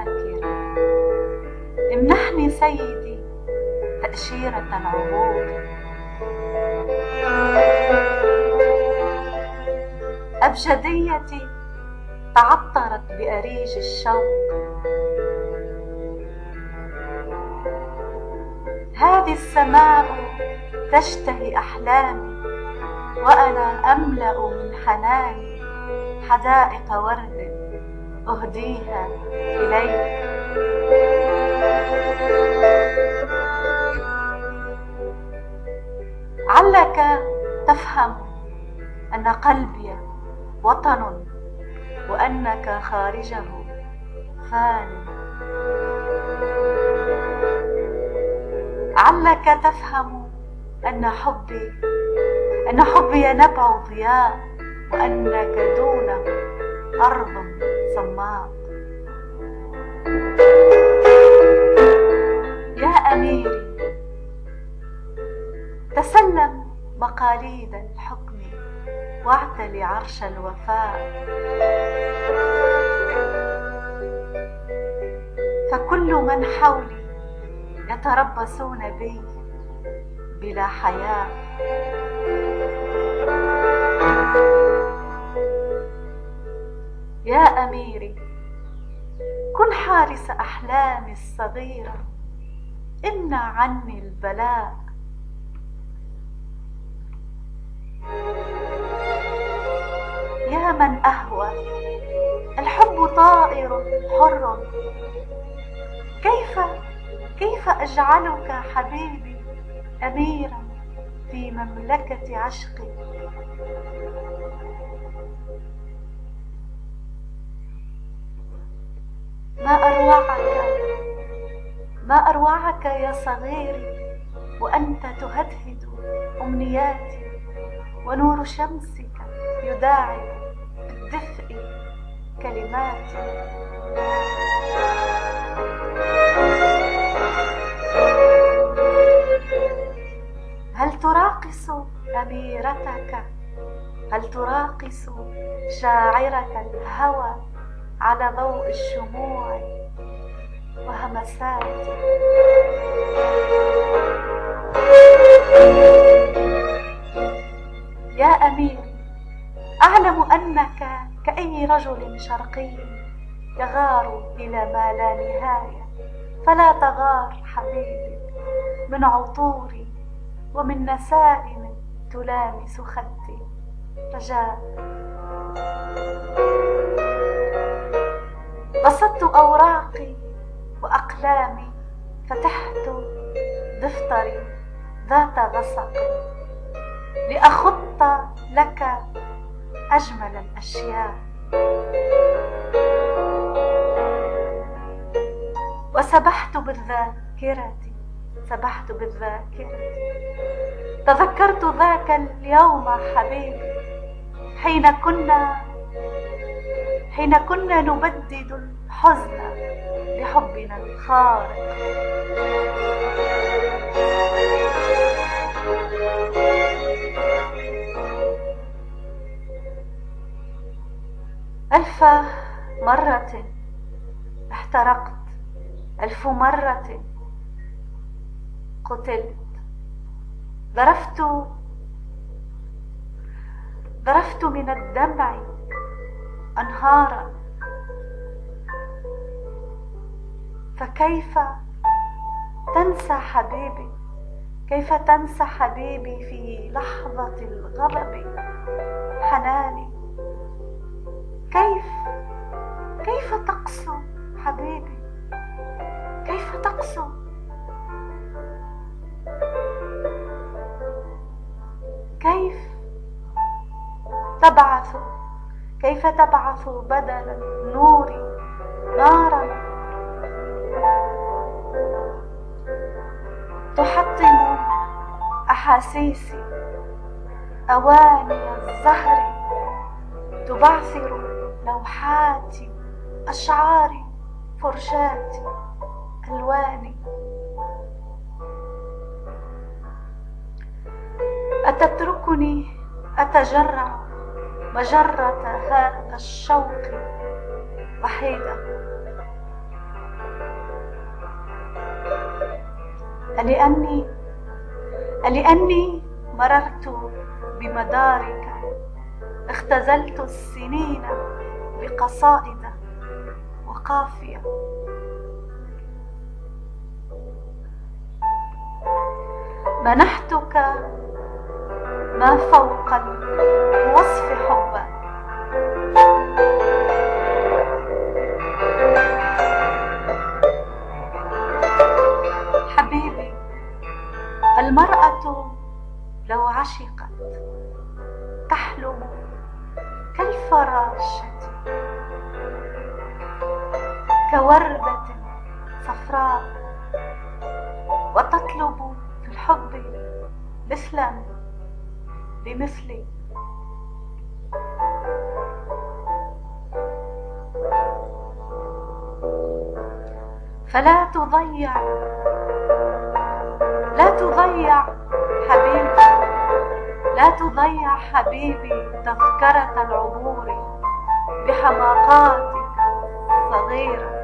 ذاكرة. امنحني سيدي تأشيرة العبور. أبجديتي تعطرت بأريج الشوق. هذه السماء تشتهي أحلامي، وأنا أملأ من حناني حدائق ورد أهديها إليك. علك تفهم أن قلبي وطن وأنك خارجه فان. علك تفهم أن حبي نبع ضياء وأنك دونه أرض صماء. يا أميري تسلم مقاليد الحكم واعتلي عرش الوفاء، فكل من حولي يتربصون بي بلا حياء. يا أميري كن حارس أحلامي الصغيرة، امنع عني البلاء. يا من أهوى الحب طائر حر، كيف أجعلك حبيبي أميرا في مملكة عشقي؟ ما أروعك يا صغيري وأنت تهدهد أمنياتي، ونور شمسك يداعب بالدفء كلماتي. هل تراقص أميرتك؟ هل تراقص شاعرة الهوى على ضوء الشموع وهمساتي؟ يا أمير أعلم أنك كأي رجل شرقي يغار إلى ما لا نهاية، فلا تغار حبيبي من عطوري ومن نسائم تلامس خدي. رجاء. بسطت أوراقي وأقلامي، فتحت دفتري ذات غسق لأخط لك أجمل الأشياء. وسبحت بالذاكرة تذكرت ذاك اليوم حبيبي، حين كنا نبدد الحزن لحبنا الخارق. ألف مرة احترقت، 1000 مرة قتلت. ذرفت من الدمع أنهارا، فكيف تنسى حبيبي؟ كيف تنسى حبيبي في لحظة الغضب حناني؟ كيف تقسو حبيبي؟ كيف تقسو؟ كيف تبعث بدل النور نارا تحطم أحاسيسي، أواني الزهر تبعثر لوحاتي، أشعاري فرشاتي ألواني. أتتركني أتجرع مجرة هذا الشوق وحيدة، لأني مررت بمدارك، اختزلت السنين بقصائد وقافية. منحتك ما فوق الوصف حبا، حبيبي. المرأة لو عشقت تحلم كالفراشة، كوردة صفراء، وتطلب في الحب مثلا بمثلي. فلا تضيع حبيبي، لا تضيع حبيبي تذكرة العبور بحماقاتك الصغيرة.